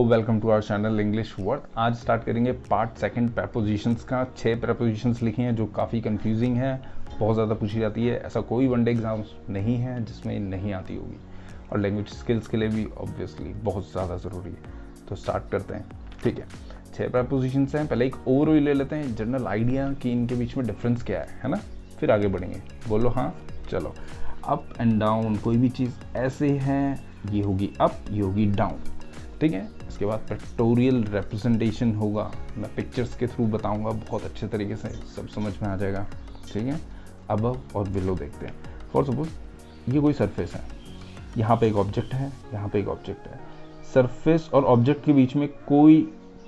Welcome to our channel English word. आज start करेंगे part second prepositions का। 6 prepositions लिखी हैं जो काफ़ी कंफ्यूजिंग है, बहुत ज़्यादा पूछी जाती है। ऐसा कोई वनडे एग्जाम नहीं है जिसमें नहीं आती होगी, और लैंग्वेज स्किल्स के लिए भी ऑब्वियसली बहुत ज़्यादा ज़रूरी है। तो स्टार्ट करते हैं, ठीक है। 6 प्रेपोजिशंस हैं। पहले एक ओवरव्यू ले लेते हैं, जनरल आइडिया कि इनके बीच में डिफरेंस क्या है ना, फिर आगे बढ़ेंगे। बोलो हाँ, चलो। अप एंड डाउन, कोई भी चीज़ ऐसे है, ये होगी अप, ये होगी डाउन, ठीक है। इसके बाद पिक्टोरियल रिप्रेजेंटेशन होगा, मैं पिक्चर्स के थ्रू बताऊंगा, बहुत अच्छे तरीके से सब समझ में आ जाएगा, ठीक है। अबव और बिलो देखते हैं। फॉर सपोज ये कोई सरफेस है, यहाँ पे एक ऑब्जेक्ट है, यहाँ पे एक ऑब्जेक्ट है। सरफेस और ऑब्जेक्ट के बीच में कोई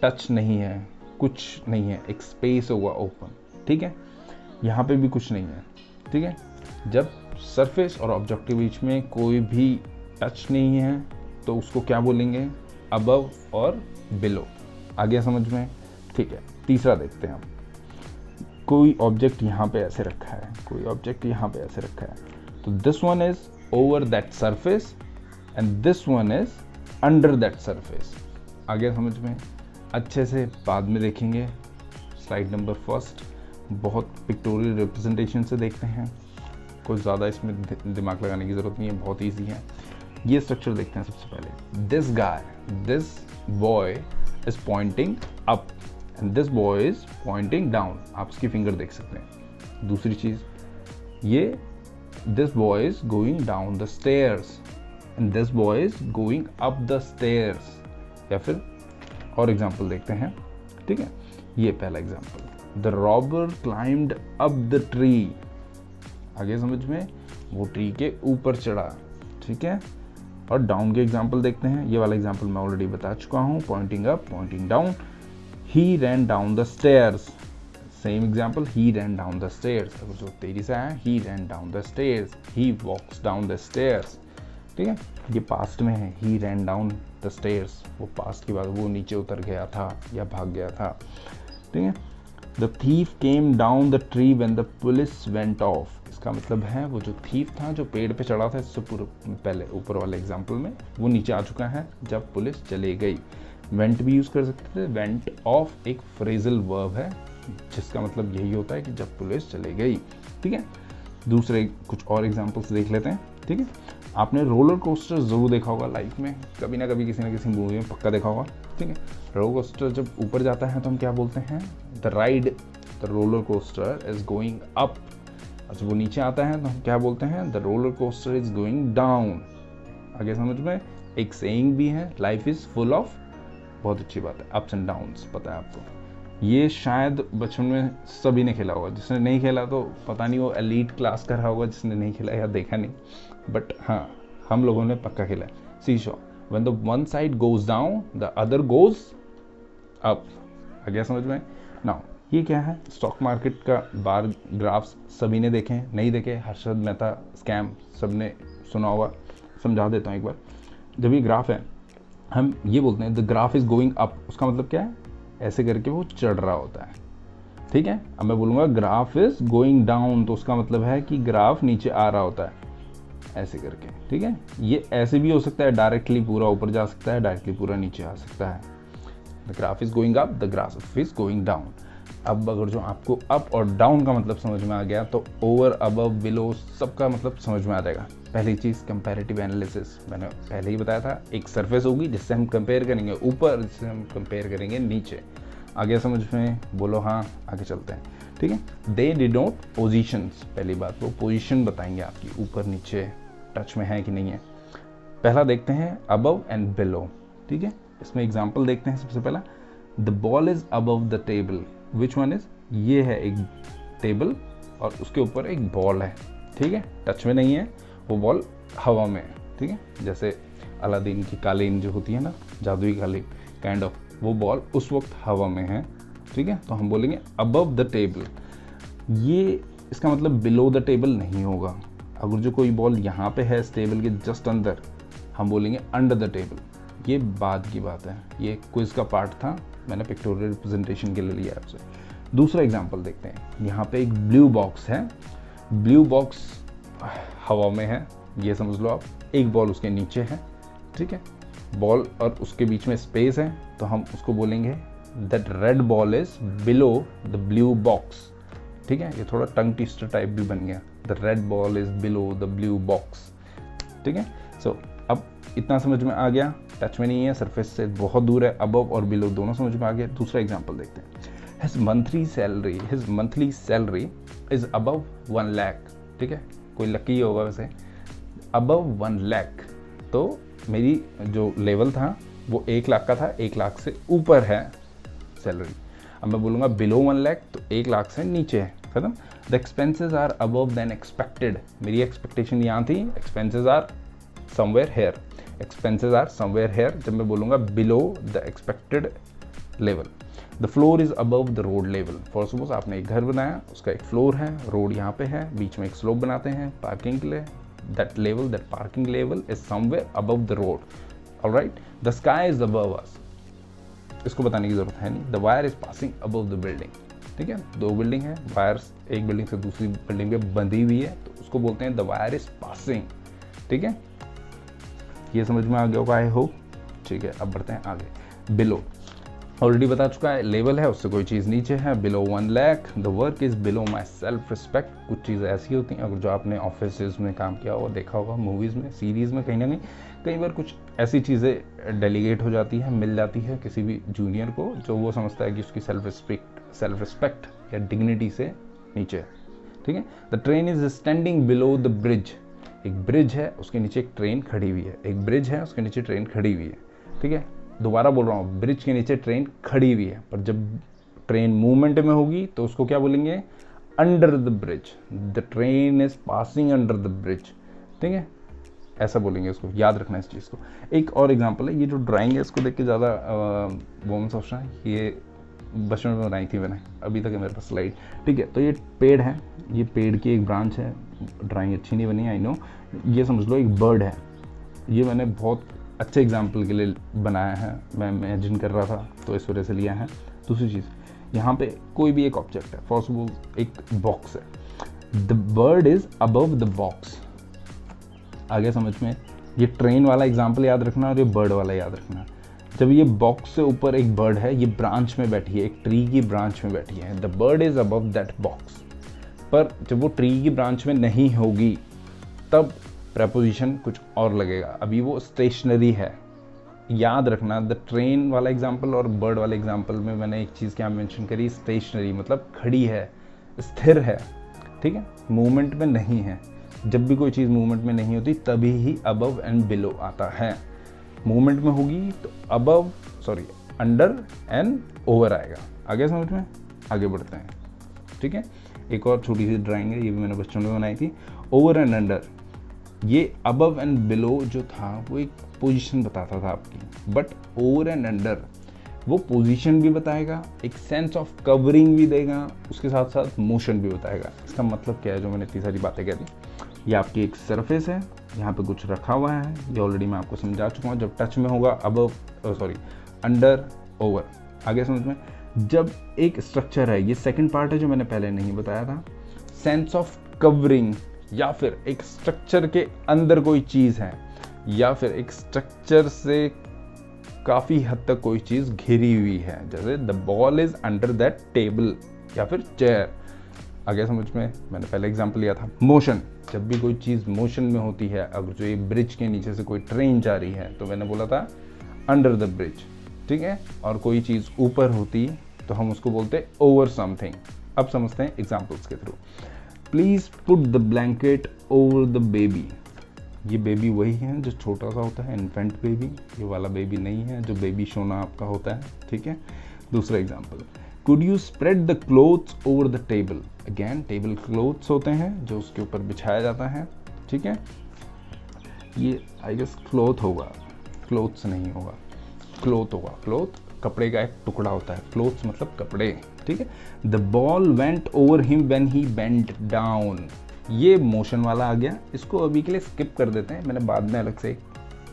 टच नहीं है, कुछ नहीं है, एक स्पेस होगा ओपन, ठीक है। यहाँ पे भी कुछ नहीं है, ठीक है। जब सरफेस और ऑब्जेक्ट के बीच में कोई भी टच नहीं है तो उसको क्या बोलेंगे, अबव और बिलो। आ गया समझ में, ठीक है। तीसरा देखते हैं हम। कोई ऑब्जेक्ट यहाँ पे ऐसे रखा है, कोई ऑब्जेक्ट यहाँ पे ऐसे रखा है, तो this one is over that surface and this one is under that surface. आ गया समझ में, अच्छे से बाद में देखेंगे। स्लाइड नंबर फर्स्ट, बहुत पिक्टोरियल रिप्रेजेंटेशन से देखते हैं, कुछ ज़्यादा इसमें दिमाग लगाने की ज़रूरत नहीं है, बहुत ईजी है। ये स्ट्रक्चर देखते हैं सबसे पहले। This guy, this boy is pointing up and this boy is pointing down. आप उसकी फिंगर देख सकते हैं। दूसरी चीज़, ये this boy is going down the stairs and this boy is going up the stairs. या फिर और एग्जाम्पल देखते हैं, ठीक है। ये पहला example, the robber climbed up the tree. आगे समझ में, वो ट्री के ऊपर चढ़ा, ठीक है। और डाउन के एग्जाम्पल देखते हैं। ये वाला एग्जाम्पल मैं ऑलरेडी बता चुका हूँ, pointing up, pointing down. He ran down the stairs, same example, he ran down the stairs. अगर जो तेजी से आया, he ran down the stairs, he walks down the stairs, ठीक है। ये पास्ट में है, he ran down the stairs, वो पास्ट की बात, वो नीचे उतर गया था या भाग गया था, ठीक है। The thief came down the tree when the police went of. इसका मतलब है वो जो थीफ था, जो पेड़ पे चढ़ा था, इससे पहले ऊपर वाले एग्जाम्पल में, वो नीचे आ चुका है जब पुलिस चले गई। वेंट भी यूज कर सकते थे। वेंट ऑफ एक फ्रेजल वर्ब है जिसका मतलब यही होता है कि जब पुलिस चले गई, ठीक है। दूसरे कुछ और एग्जाम्पल्स देख लेते हैं, ठीक है। आपने रोलर कोस्टर जरूर देखा होगा लाइफ में, कभी ना कभी किसी ना किसी मूवी में पक्का देखा होगा, ठीक है। रोलर कोस्टर जब ऊपर जाता है तो हम क्या बोलते हैं, the ride the roller coaster is going up. जब वो नीचे आता है तो हम क्या बोलते हैं, the roller coaster is going down. आगे समझ में, एक सेइंग भी है, लाइफ इज फुल ऑफ, बहुत अच्छी बात है, अप्स एंड डाउन्स, पता है आपको। ये शायद बचपन में सभी ने खेला होगा, जिसने नहीं खेला तो पता नहीं वो एलीट क्लास का रहा होगा, जिसने नहीं खेला या देखा नहीं, बट हाँ, हम लोगों ने पक्का खेला है। Seesaw, when the one side goes down the other goes up. आ गया समझ में। नाउ ये क्या है, स्टॉक मार्केट का बार ग्राफ्स सभी ने देखे हैं, नहीं देखे, हर्षद मेहता स्कैम सबने सुना होगा, समझा देता हूँ एक बार। जब ये ग्राफ है, हम ये बोलते हैं the graph is going up, उसका मतलब क्या है, ऐसे करके वो चढ़ रहा होता है, ठीक है। अब मैं बोलूँगा ग्राफ इज गोइंग डाउन, तो उसका मतलब है कि ग्राफ नीचे आ रहा होता है, ऐसे करके, ठीक है। ये ऐसे भी हो सकता है, डायरेक्टली पूरा ऊपर जा सकता है, डायरेक्टली पूरा नीचे आ सकता है। The graph is going up, the graph is going down. अब अगर जो आपको अप और डाउन का मतलब समझ में आ गया तो ओवर, अबव, बिलो सबका मतलब समझ में आ जाएगा। पहली चीज़ कंपैरेटिव एनालिसिस, मैंने पहले ही बताया था, एक सरफेस होगी जिससे हम कंपेयर करेंगे ऊपर, जिससे हम कंपेयर करेंगे नीचे। आगे समझ में, बोलो हाँ, आगे चलते हैं, ठीक है। दे डिनोट पोजीशंस, पहली बात वो पोजीशन बताएंगे आपकी, ऊपर नीचे टच में है कि नहीं है। पहला देखते हैं अबव एंड बिलो, ठीक है। इसमें एग्जाम्पल देखते हैं। सबसे पहला, the ball is above the table, which one is, ये है एक टेबल और उसके ऊपर एक बॉल है, ठीक है, टच में नहीं है, वो बॉल हवा में है, ठीक है। जैसे अलादीन की कालीन जो होती है ना, जादुई कालीन काइंड ऑफ, वो बॉल उस वक्त हवा में है, ठीक है। तो हम बोलेंगे अबव द टेबल। ये इसका मतलब बिलो द टेबल नहीं होगा। अगर जो कोई बॉल यहाँ पे है इस टेबल के जस्ट अंदर, हम बोलेंगे अंडर द टेबल। ये बाद की बात है, ये क्विज का पार्ट था, मैंने पिक्टोरियल रिप्रेजेंटेशन के लिए लिया आपसे। दूसरा एग्जांपल देखते हैं। यहाँ पे एक ब्लू बॉक्स है, ब्लू बॉक्स हवा में है, ये समझ लो आप, एक बॉल उसके नीचे है, ठीक है। बॉल और उसके बीच में स्पेस है तो हम उसको बोलेंगे that red ball is below the blue box. ठीक है, ये थोड़ा टंग ट्विस्टर टाइप भी बन गया, the red ball is below the blue box. ठीक है, सो अब इतना समझ में आ गया, टच में नहीं है, सरफेस से बहुत दूर है, अबव और बिलो दोनों समझ में आ गया। दूसरा एग्जांपल देखते हैं, his monthly salary is above 1 lakh. ठीक है, कोई लकी होगा वैसे, अबव 1 लाख, तो मेरी जो लेवल था वो 1 लाख का था, 1 लाख से ऊपर है सैलरी। अब मैं बोलूँगा बिलो 1 लाख तो 1 लाख से नीचे है, खत्म। The expenses are above than expected, मेरी एक्सपेक्टेशन यहाँ थी, expenses are somewhere here, expenses are somewhere here. जब मैं बोलूँगा below the expected level, the floor is above the road level. For suppose आपने एक घर बनाया, उसका एक फ्लोर है, रोड यहाँ पे है, बीच में एक स्लोप बनाते हैं पार्किंग के लिए, that parking level is somewhere above the road. All right, the sky is above us, इसको बताने की जरूरत है नहीं, the wire is passing above the building। ठीक है, 2 बिल्डिंग है, वायर्स एक बिल्डिंग से दूसरी बिल्डिंग पे बंधी हुई है तो उसको बोलते हैं the wire is passing। ठीक है, ये समझ में आ गया होगा आई होप। ठीक है, अब बढ़ते हैं आगे। बिलो ऑलरेडी बता चुका है, लेवल है, उससे कोई चीज़ नीचे है, below 1 lakh, the work is below my self respect. कुछ चीज़ें ऐसी होती हैं, अगर जो आपने ऑफिस में काम किया होगा, देखा होगा, मूवीज़ में, सीरीज़ में, कहीं ना कहीं कई बार कुछ ऐसी चीज़ें डेलीगेट हो जाती है, मिल जाती है किसी भी जूनियर को, जो वो समझता है कि उसकी सेल्फ रिस्पेक्ट या डिग्निटी से नीचे है। ठीक है, the train is standing below the bridge, एक ब्रिज है, उसके नीचे एक ट्रेन खड़ी हुई है, एक ब्रिज है, उसके नीचे ट्रेन खड़ी हुई है। ठीक है, दोबारा बोल रहा हूँ, ब्रिज के नीचे ट्रेन खड़ी हुई है, पर जब ट्रेन मूवमेंट में होगी तो उसको क्या बोलेंगे, under the bridge, the train is passing under the bridge. ठीक है, ऐसा बोलेंगे, उसको याद रखना इस चीज़ को। एक और एग्जांपल है, ये जो ड्राइंग है इसको देख के ज़्यादा वो मैं सोच रहा है, ये बचपन में बनाई थी मैंने, अभी तक है मेरे पास स्लाइड। ठीक है, तो ये पेड़ है, ये पेड़ की एक ब्रांच है, ड्राइंग अच्छी नहीं बनी आई नो, ये समझ लो एक बर्ड है, ये मैंने बहुत अच्छे एग्जाम्पल के लिए बनाया है, मैं इमेजिन कर रहा था तो इस वजह से लिया है। दूसरी चीज़, यहाँ पे कोई भी एक ऑब्जेक्ट है, फॉर सपोज एक बॉक्स है, the bird is above the box. आगे समझ में, ये ट्रेन वाला एग्जाम्पल याद रखना और ये बर्ड वाला याद रखना। जब ये बॉक्स से ऊपर एक बर्ड है, ये ब्रांच में बैठी है, एक ट्री की ब्रांच में बैठी है, the bird is above that box. पर जब वो ट्री की ब्रांच में नहीं होगी तब प्रेपोजिशन कुछ और लगेगा, अभी वो स्टेशनरी है। याद रखना, द ट्रेन वाला एग्जाम्पल और बर्ड वाले एग्जाम्पल में मैंने एक चीज़ क्या मेंशन करी, स्टेशनरी, मतलब खड़ी है, स्थिर है। ठीक है, मूवमेंट में नहीं है। जब भी कोई चीज़ मूवमेंट में नहीं होती तभी ही अबव एंड बिलो आता है, मूवमेंट में होगी तो अबव अंडर एंड ओवर आएगा। आगे समझ में, आगे बढ़ते हैं। ठीक है, एक और छोटी सी ड्राइंग है, ये भी मैंने बचपन में बनाई थी, ओवर एंड अंडर। ये अबव एंड बिलो जो था वो एक पोजीशन बताता था आपकी, बट ओवर एंड अंडर वो पोजीशन भी बताएगा, एक सेंस ऑफ कवरिंग भी देगा, उसके साथ साथ मोशन भी बताएगा। इसका मतलब क्या है, जो मैंने इतनी सारी बातें कह दी, ये आपकी एक सरफेस है, यहाँ पे कुछ रखा हुआ है, ये ऑलरेडी मैं आपको समझा चुका हूँ। जब टच में होगा अबव अंडर ओवर। आगे समझ में, जब एक स्ट्रक्चर है, ये सेकंड पार्ट है जो मैंने पहले नहीं बताया था, सेंस ऑफ कवरिंग, या फिर एक स्ट्रक्चर के अंदर कोई चीज़ है, या फिर एक स्ट्रक्चर से काफ़ी हद तक कोई चीज़ घिरी हुई है, जैसे the ball is under that table या फिर चेयर। आगे समझ में, मैंने पहले एग्जांपल लिया था। मोशन, जब भी कोई चीज़ मोशन में होती है, अगर जो ये ब्रिज के नीचे से कोई ट्रेन जा रही है तो मैंने बोला था अंडर द ब्रिज। ठीक है, और कोई चीज़ ऊपर होती तो हम उसको बोलते ओवर समथिंग। अब समझते हैं एग्जाम्पल्स के through. Please put the blanket over the baby. ये बेबी वही है जो छोटा सा होता है, इन्फेंट बेबी, ये वाला बेबी नहीं है जो बेबी सोना आपका होता है। ठीक है, दूसरा example, could you spread the clothes over the table. Again, table clothes होते हैं जो उसके ऊपर बिछाया जाता है। ठीक है, ये आई गेस क्लोथ होगा, क्लोथ्स नहीं होगा, क्लोथ होगा। क्लोथ कपड़े का एक टुकड़ा होता है, क्लोथ्स मतलब कपड़े। ठीक है, the ball went over him when he bent down. ये मोशन वाला आ गया, इसको अभी के लिए स्किप कर देते हैं, मैंने बाद में अलग से एक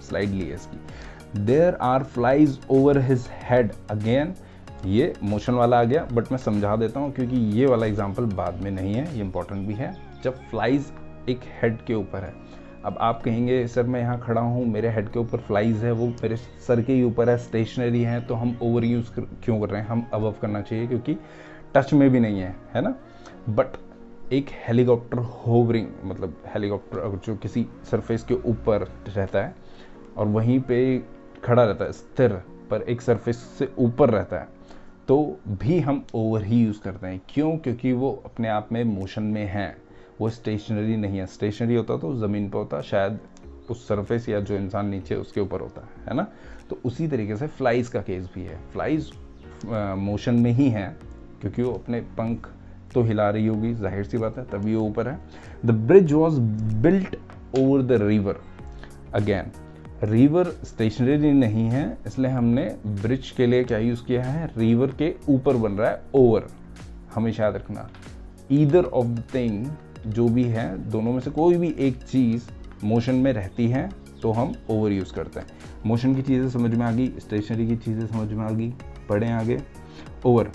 स्लाइड ली है इसकी। There are flies over his head. Again ये मोशन वाला आ गया, बट मैं समझा देता हूँ क्योंकि ये वाला एग्जाम्पल बाद में नहीं है, ये इंपॉर्टेंट भी है। जब फ्लाइज एक हेड के ऊपर है, अब आप कहेंगे सर मैं यहाँ खड़ा हूँ, मेरे हेड के ऊपर फ्लाइज है, वो मेरे सर के ही ऊपर है, स्टेशनरी है, तो हम ओवर यूज़ क्यों कर रहे हैं? हम अबव करना चाहिए क्योंकि टच में भी नहीं है ना। बट एक हेलीकॉप्टर होवरिंग, मतलब हेलीकॉप्टर जो किसी सरफेस के ऊपर रहता है और वहीं पे खड़ा रहता है स्थिर, पर एक सरफेस से ऊपर रहता है, तो भी हम ओवर ही यूज़ करते हैं। क्यों? क्योंकि वो अपने आप में मोशन में है, वो स्टेशनरी नहीं है। स्टेशनरी होता तो ज़मीन पर होता, शायद उस सरफेस या जो इंसान नीचे उसके ऊपर होता है ना। तो उसी तरीके से फ्लाइज का केस भी है। फ्लाइज मोशन में ही है क्योंकि वो अपने पंख तो हिला रही होगी, जाहिर सी बात है, तभी वो ऊपर है। The bridge was built over the river. Again river stationary नहीं है, इसलिए हमने ब्रिज के लिए क्या यूज़ किया है? रिवर के ऊपर बन रहा है, ओवर। हमेशा याद रखना, ईदर ऑफ द थिंग, जो भी है दोनों में से कोई भी एक चीज़ मोशन में रहती है तो हम ओवर यूज़ करते हैं। मोशन की चीज़ें समझ में आ गई, स्टेशनरी की चीज़ें समझ में आ गई, पढ़ें आगे। ओवर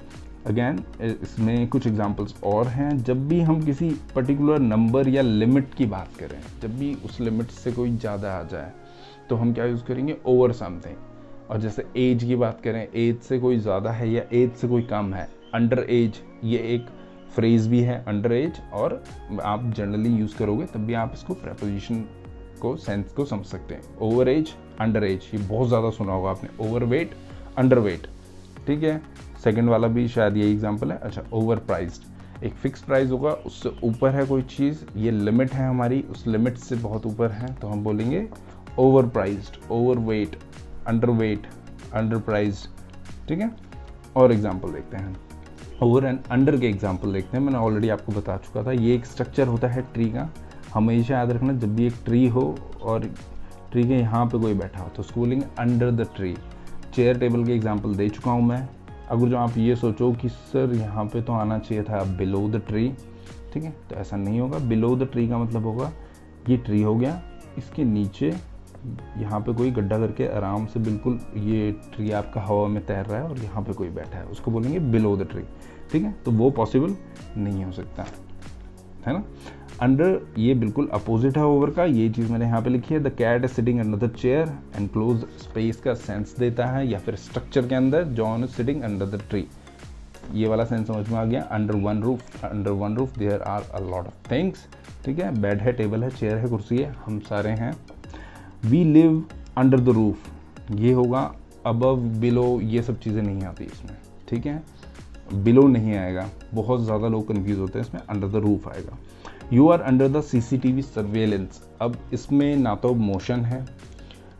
अगेन इसमें कुछ एग्जांपल्स और हैं। जब भी हम किसी पर्टिकुलर नंबर या लिमिट की बात करें, जब भी उस लिमिट से कोई ज़्यादा आ जाए तो हम क्या यूज़ करेंगे? Over something. और जैसे एज की बात करें, एज से कोई ज़्यादा है या एज से कोई कम है, अंडर एज, ये एक फ्रेज भी है अंडर एज, और आप जनरली यूज़ करोगे तब भी आप इसको प्रेपोजिशन को सेंस को समझ सकते हैं। ओवर एज, अंडर एज, ये बहुत ज़्यादा सुना होगा आपने। ओवर वेट, अंडर वेट, ठीक है। सेकंड वाला भी शायद यही एग्जांपल है। अच्छा, ओवर प्राइस्ड, एक फिक्स प्राइस होगा, उससे ऊपर है कोई चीज़, ये लिमिट है हमारी, उस लिमिट से बहुत ऊपर है तो हम बोलेंगे over priced, over weight, under weight, under priced, ठीक है। और एग्जांपल देखते हैं, ओवर एंड अंडर के एग्जांपल देखते हैं। मैंने ऑलरेडी आपको बता चुका था, ये एक स्ट्रक्चर होता है ट्री का। हमेशा याद रखना, जब भी एक ट्री हो और ट्री के यहाँ पे कोई बैठा हो तो उसको बोलेंगे under the tree. Chair table के एग्जांपल दे चुका हूँ मैं। अगर जो आप ये सोचो कि सर यहाँ पे तो आना चाहिए था बिलो द ट्री, ठीक है, तो ऐसा नहीं होगा। बिलो द ट्री का मतलब होगा ये ट्री हो गया, इसके नीचे यहाँ पे कोई गड्ढा करके आराम से बिल्कुल ये ट्री आपका हवा में तैर रहा है और यहाँ पे कोई बैठा है, उसको बोलेंगे बिलो द ट्री, ठीक है। तो वो पॉसिबल नहीं हो सकता है ना। अंडर ये बिल्कुल अपोजिट है ओवर का, ये चीज़ मैंने यहाँ पे लिखी है। The cat is sitting under the chair, enclose space का सेंस देता है, या फिर स्ट्रक्चर के अंदर John is sitting under the tree, ये वाला सेंस समझ में आ गया। Under one roof, under one roof there are a lot of things, ठीक है। बेड है, टेबल है, चेयर है, कुर्सी है, हम सारे हैं। We live under the roof, ये होगा अबव, बिलो, ये सब चीज़ें नहीं आती इसमें, ठीक है। बिलो नहीं आएगा, बहुत ज़्यादा लोग कन्फ्यूज होते हैं, इसमें अंडर द रूफ आएगा। You are under the CCTV surveillance, अब इसमें ना तो मोशन है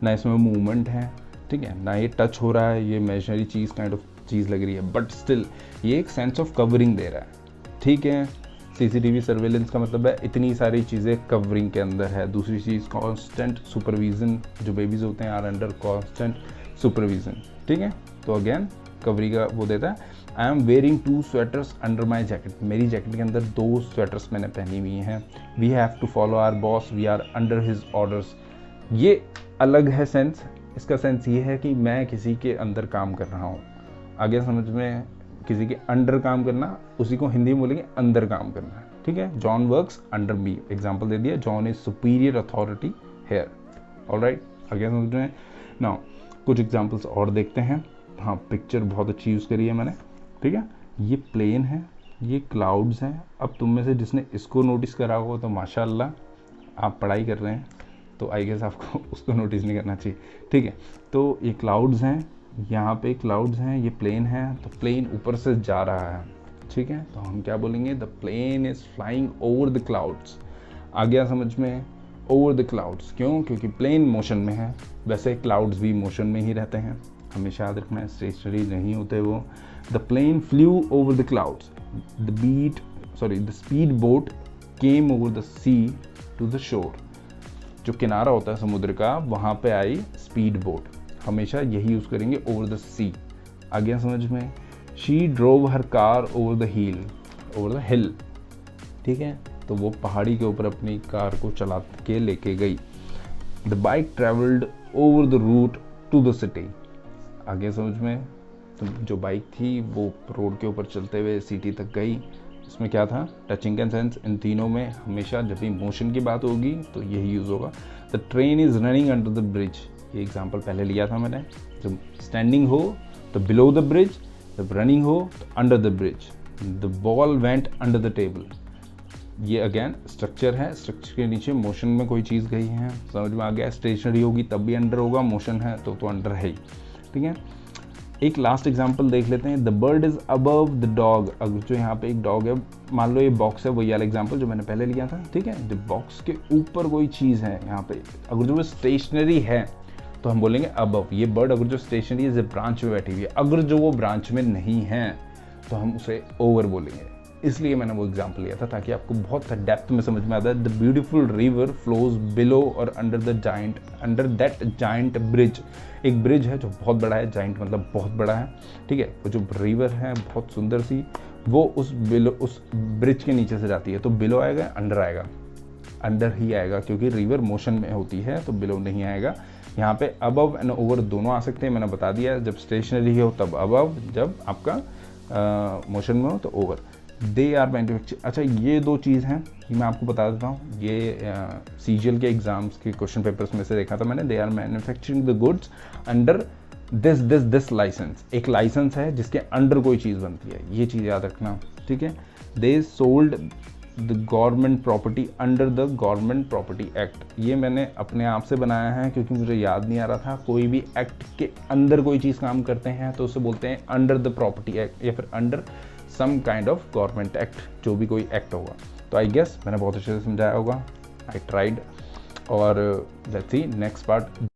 ना इसमें मूवमेंट है, ठीक है, ना ये टच हो रहा है, ये इमेजिनरी चीज़ काइंड ऑफ चीज़ लग रही है, बट स्टिल ये एक सेंस ऑफ कवरिंग दे रहा है, ठीक है। CCTV सर्वेलेंस का मतलब है इतनी सारी चीज़ें कवरिंग के अंदर है। दूसरी चीज़ कॉन्स्टेंट सुपरविजन, जो बेबीज़ होते हैं आर अंडर कॉन्स्टेंट सुपरविजन, ठीक है। तो अगेन कवरिंग का वो देता है। I am wearing 2 sweaters under my jacket, मेरी जैकेट के अंदर 2 स्वेटर्स मैंने पहनी हुई हैं। We have to follow our boss, we are under his orders, ये अलग है सेंस। इसका सेंस ये है कि मैं किसी के अंदर काम कर रहा हूँ। आगे समझ में, किसी के अंडर काम करना, उसी को हिंदी में बोलेंगे अंदर काम करना, ठीक है। John works under me, example दे दिया, John is superior authority here, alright. आगे समझ में। नाउ कुछ एग्जाम्पल्स और देखते हैं। हाँ, पिक्चर बहुत अच्छी यूज़ करी है मैंने, ठीक है। ये प्लेन है, ये क्लाउड्स हैं। अब तुम में से जिसने इसको नोटिस करा हो तो माशाल्लाह, आप पढ़ाई कर रहे हैं तो आई गेस आपको उसको नोटिस नहीं करना चाहिए, ठीक है। तो ये क्लाउड्स हैं, यहाँ पे क्लाउड्स हैं, ये प्लेन है, तो प्लेन ऊपर से जा रहा है, ठीक है। तो हम क्या बोलेंगे? The plane is flying over the clouds. आ गया समझ में? ओवर द क्लाउड्स, क्यों? क्योंकि प्लेन मोशन में है, वैसे क्लाउड्स भी मोशन में ही रहते हैं, हमेशा याद रखना है, स्टेशनरी नहीं होते वो। The plane flew over the clouds, the speed boat came over the sea to the shore, जो किनारा होता है समुद्र का, वहाँ पे आई स्पीड बोट, हमेशा यही यूज़ करेंगे, ओवर द सी। आ गया समझ में? She drove her car over the हिल, ठीक है, तो वो पहाड़ी के ऊपर अपनी कार को चला के लेके गई। The bike travelled over the route to the city. आगे समझ में? तो जो बाइक थी वो रोड के ऊपर चलते हुए सिटी तक गई, इसमें क्या था, टचिंग कंसेंस। इन तीनों में हमेशा जब भी मोशन की बात होगी तो यही यूज़ होगा। The train is running under the bridge, ये एग्जाम्पल पहले लिया था मैंने। जब स्टैंडिंग हो तो बिलो द ब्रिज, जब रनिंग हो तो under the bridge. The ball went under the table, ये अगेन स्ट्रक्चर है, स्ट्रक्चर के नीचे मोशन में कोई चीज़ गई है, समझ में आ गया। स्टेशनरी होगी तब भी अंडर होगा, मोशन है तो अंडर है ही, ठीक है। एक लास्ट एग्जांपल देख लेते हैं। The bird is above the dog, अगर जो यहाँ पे एक डॉग है, मान लो ये बॉक्स है, वही वाला एग्जांपल जो मैंने पहले लिया था, ठीक है। जब बॉक्स के ऊपर कोई चीज़ है यहाँ पे, अगर जो वो स्टेशनरी है तो हम बोलेंगे अबव। ये बर्ड अगर जो स्टेशनरी है, ब्रांच में बैठी हुई है, अगर जो वो ब्रांच में नहीं है तो हम उसे ओवर बोलेंगे। इसलिए मैंने वो एग्जांपल लिया था ताकि आपको बहुत डेप्थ में समझ में आता है। The beautiful river flows below और अंडर दैट जाइंट ब्रिज, एक ब्रिज है जो बहुत बड़ा है, जाइंट मतलब बहुत बड़ा है, ठीक है। वो जो रिवर है बहुत सुंदर सी, वो उस ब्रिज के नीचे से जाती है, तो बिलो आएगा, अंडर आएगा, अंडर ही आएगा, क्योंकि रिवर मोशन में होती है तो बिलो नहीं आएगा। यहाँ पे अबव एंड ओवर दोनों आ सकते हैं, मैंने बता दिया। जब स्टेशनरी हो तब अबव, जब आपका मोशन में हो तो ओवर। दे आर मैन्युफैक्चर, अच्छा ये दो चीज़ हैं, ये मैं आपको बता देता हूँ। ये CGL के एग्जाम्स के क्वेश्चन पेपर्स में से देखा था मैंने। They are manufacturing the goods under this licence, एक लाइसेंस है जिसके अंडर कोई चीज़ बनती है, ये चीज़ याद रखना, ठीक है। They sold the government property under the government property act, ये मैंने अपने आप से बनाया है क्योंकि मुझे याद नहीं आ रहा था। कोई भी एक्ट के अंदर कोई चीज़ काम करते हैं तो उसे बोलते हैं अंडर द प्रॉपर्टी एक्ट, या फिर under some kind of government act, जो भी कोई एक्ट होगा। तो आई गेस मैंने बहुत अच्छे से समझाया होगा, आई ट्राइड। और लेट्स सी नेक्स्ट पार्ट।